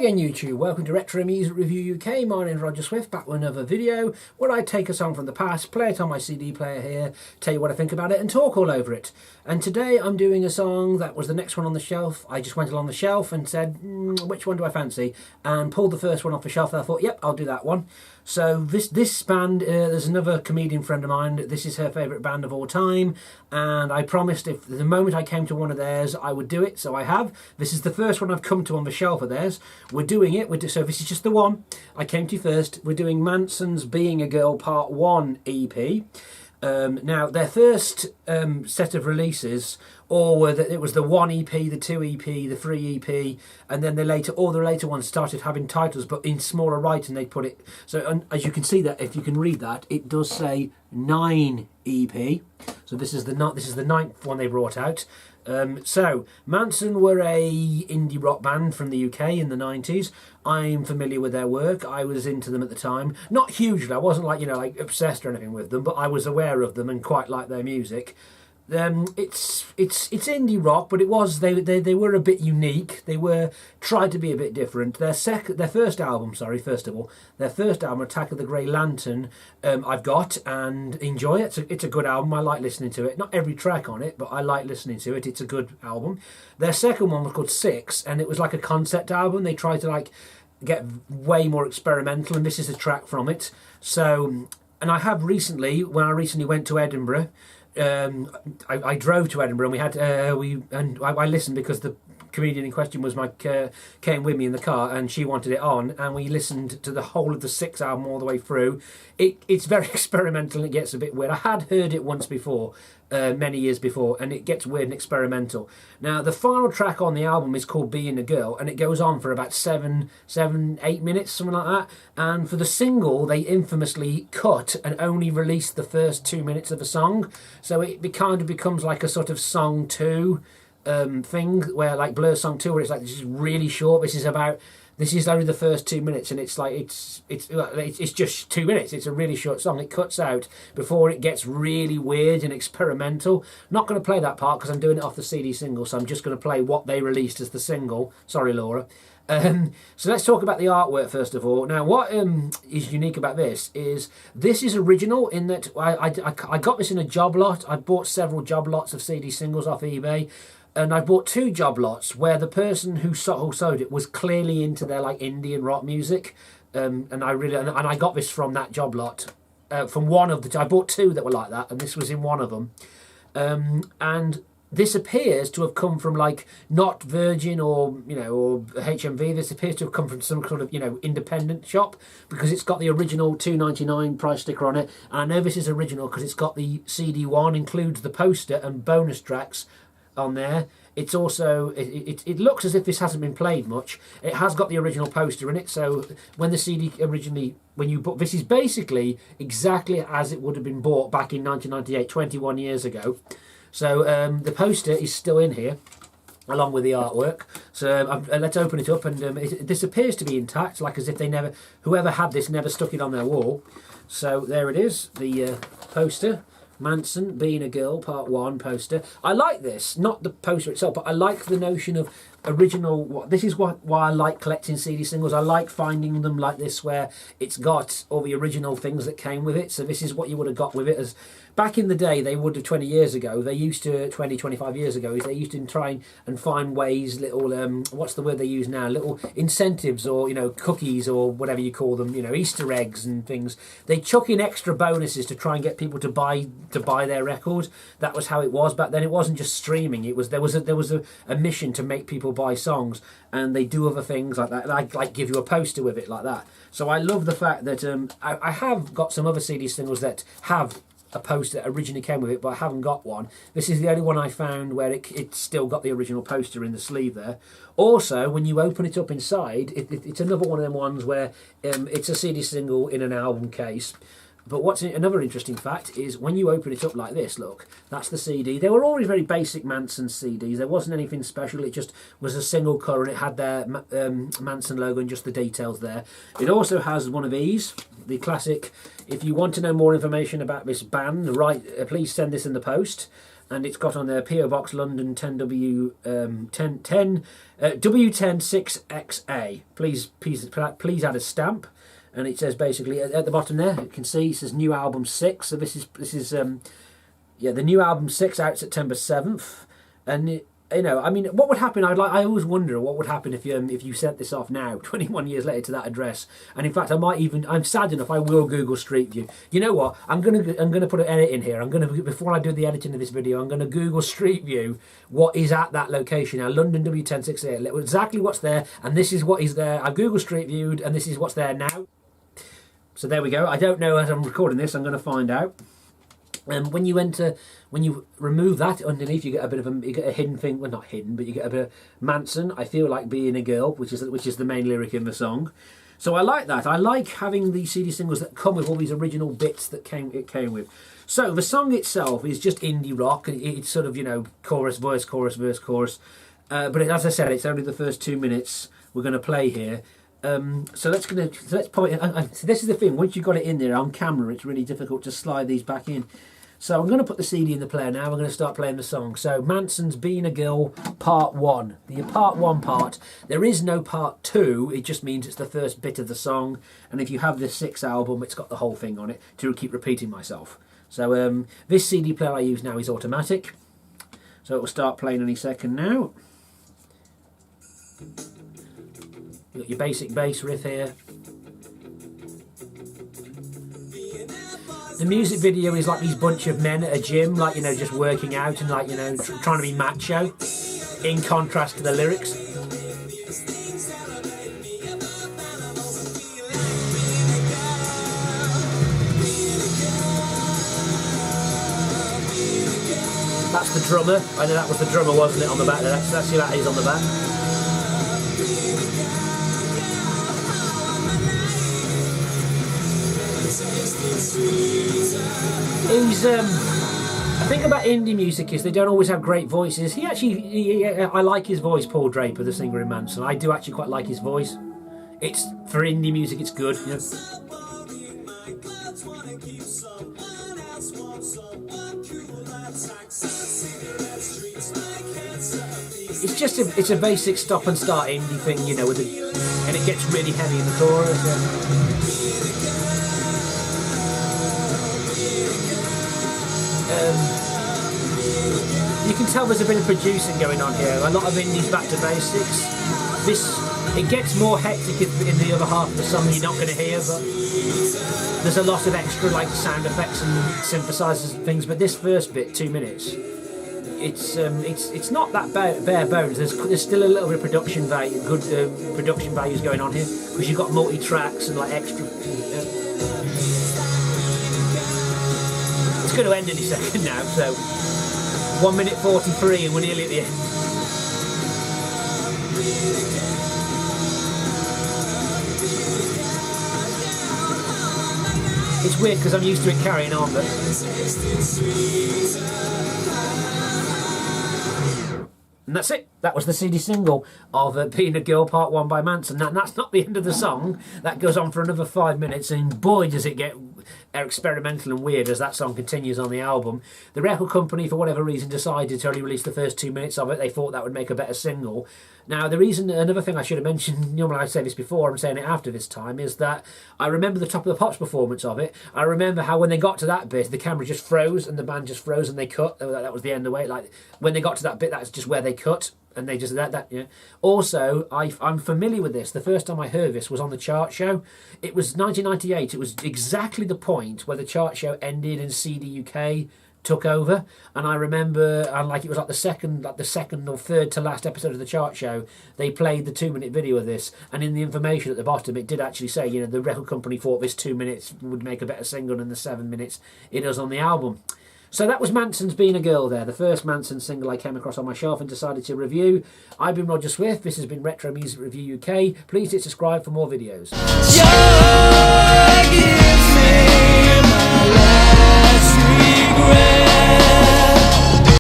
again YouTube, welcome to Retro Music Review UK. My name is Roger Swift, back with another video where I take a song from the past, play it on my CD player here, tell you what I think about it and talk all over it. And today I'm doing a song that was the next one on the shelf. I just went along the shelf and said, which one do I fancy? And pulled the first one off the shelf and I thought, yep, I'll do that one. So this band, there's another comedian friend of mine, this is her favourite band of all time, and I promised if the moment I came to one of theirs I would do it, so I have. This is the first one I've come to on the shelf of theirs. We're doing it, so this is just the one I came to first. We're doing Manson's Being a Girl Part 1 EP. Now their first set of releases, it was the 1 EP, the 2 EP, the 3 EP, and then all the later ones started having titles, but in smaller writing they put it. So and as you can see that, if you can read that, it does say 9 EP. So this is the 9th one they brought out. So Mansun were a indie rock band from the UK in the 90s. I'm familiar with their work. I was into them at the time. Not hugely. I wasn't like obsessed or anything with them, but I was aware of them and quite liked their music. It's indie rock, but they were a bit unique. They tried to be a bit different. Their first album, Attack of the Grey Lantern, I've got and enjoy it. It's a good album. I like listening to it. Not every track on it, but I like listening to it. It's a good album. Their second one was called 6, and it was like a concept album. They tried to get way more experimental, and this is a track from it. So, and I have recently, when I recently went to Edinburgh. I drove to Edinburgh and I listened because the comedian in question came with me in the car and she wanted it on, and we listened to the whole of the 6 album all the way through. It's very experimental and it gets a bit weird. I had heard it once before, many years before, and it gets weird and experimental. Now the final track on the album is called Being a Girl, and it goes on for about 8 minutes, something like that. And for the single they infamously cut and only released the first 2 minutes of a song, so it kind of becomes like a sort of song 2 thing, where like Blur Song 2, where it's like, this is really short, this is only the first 2 minutes, and it's like it's just 2 minutes. It's a really short song. It cuts out before it gets really weird and experimental. Not going to play that part because I'm doing it off the CD single, so I'm just going to play what they released as the single. Sorry, Laura. So let's talk about the artwork first of all. Now, what is unique about this is original in that I got this in a job lot. I bought several job lots of CD singles off eBay. And I bought 2 job lots where the person who sold it was clearly into their Indian rock music, and I got this from that job lot, from one of the. I bought 2 that were like that, and this was in one of them, and this appears to have come from not Virgin or or HMV. This appears to have come from some sort of independent shop, because it's got the original $2.99 price sticker on it, and I know this is original because it's got the CD1, includes the poster and bonus tracks on there. It's also it looks as if this hasn't been played much. It has got the original poster in it, so when the CD originally, when you bought this, is basically exactly as it would have been bought back in 1998, 21 years ago. So the poster is still in here along with the artwork. So let's open it up, and this appears to be intact, like as if whoever had this never stuck it on their wall. So there it is, the poster. Mansun, Being a Girl, Part 1 poster. I like this, not the poster itself, but I like the notion of original. This is why I like collecting CD singles. I like finding them like this, where it's got all the original things that came with it. So this is what you would have got with it. As back in the day, they would have 20 years ago, they used to, 25 years ago, they used to try and find ways, little, what's the word they use now, little incentives, or, cookies, or whatever you call them, Easter eggs and things. They chuck in extra bonuses to try and get people to buy their record. That was how it was back then. It wasn't just streaming. There was a mission to make people buy songs, and they do other things like that, like give you a poster with it like that. So I love the fact that I have got some other CD singles that have a poster that originally came with it, but I haven't got one. This is the only one I found where it's still got the original poster in the sleeve there. Also, when you open it up inside, it's another one of them ones where it's a CD single in an album case. But what's another interesting fact is when you open it up like this, look, that's the CD. They were always very basic Mansun CDs. There wasn't anything special. It just was a single colour, and it had their Mansun logo and just the details there. It also has one of these, the classic, if you want to know more information about this band, please send this in the post. and it's got on there PO Box London 10W 10 W106XA. Please add a stamp. And it says basically at the bottom there, you can see it says new album 6. So this is yeah, the new album 6 out September 7th. And you know, I mean, what would happen? I always wonder what would happen if you sent this off now, 21 years later, to that address. And in fact, I'm sad enough, I will Google Street View. You know what? I'm gonna put an edit in here. Before I do the editing of this video, I'm gonna Google Street View what is at that location now, London W106A. Exactly what's there, and this is what is there. I Google Street Viewed, and this is what's there now. So there we go. I don't know as I'm recording this. I'm going to find out. And when you remove that underneath, you get a hidden thing. Well, not hidden, but you get a bit of Mansun. I feel like being a girl, which is the main lyric in the song. So I like that. I like having these CD singles that come with all these original bits that it came with. So the song itself is just indie rock. It's sort of, you know, chorus, verse, chorus, verse, chorus. But as I said, it's only the first 2 minutes we're going to play here. So let's pop it. So this is the thing. Once you've got it in there on camera, it's really difficult to slide these back in. So I'm going to put the CD in the player now. I'm going to start playing the song. So Mansun's "Being a Girl" Part 1. The Part 1 part. There is no Part 2. It just means it's the first bit of the song. And if you have the 6 album, it's got the whole thing on it to keep repeating myself. So this CD player I use now is automatic. So it will start playing any second now. You've got your basic bass riff here. The music video is like these bunch of men at a gym, like, you know, just working out and, like, you know, trying to be macho, in contrast to the lyrics. That's the drummer. I know that was the drummer, wasn't it, on the back there? That's who that is on the back. The thing about indie music is they don't always have great voices. I like his voice, Paul Draper, the singer in Mansun. I do actually quite like his voice. It's for indie music, it's good. You know? It's a basic stop and start indie thing, you know, and it gets really heavy in the chorus. You can tell there's a bit of producing going on here. A lot of indies back to basics. It gets more hectic in the other half of the song. You're not going to hear, but there's a lot of extra like sound effects and synthesizers and things. But this first bit, 2 minutes, it's not that bare bones. There's still a little bit of production value, good production values going on here because you've got multi tracks and like extra. It's going to end any second now, so 1 minute 43 and we're nearly at the end. It's weird because I'm used to it carrying on, but and that's it. That was the CD single of Being a Girl Part 1 by Mansun. And that's not the end of the song. That goes on for another 5 minutes, and boy does it get experimental and weird as that song continues on the album. The record company, for whatever reason, decided to only release the first 2 minutes of it. They thought that would make a better single. Now, another thing I should have mentioned, normally I say this before, I'm saying it after this time, is that I remember the Top of the Pops performance of it. I remember how when they got to that bit, the camera just froze and the band just froze and they cut. That was the end of the way. Like, when they got to that bit, that's just where they cut. And they just yeah. Also, I'm familiar with this. The first time I heard this was on the chart show. It was 1998. It was exactly the point where the chart show ended and CD UK took over. And I remember, it was like the second or third to last episode of the chart show. They played the 2 minute video of this, and in the information at the bottom, it did actually say, you know, the record company thought this 2 minutes would make a better single than the 7 minutes it does on the album. So that was Manson's Being a Girl there, the first Mansun single I came across on my shelf and decided to review. I've been Roger Swift, this has been Retro Music Review UK. Please hit subscribe for more videos.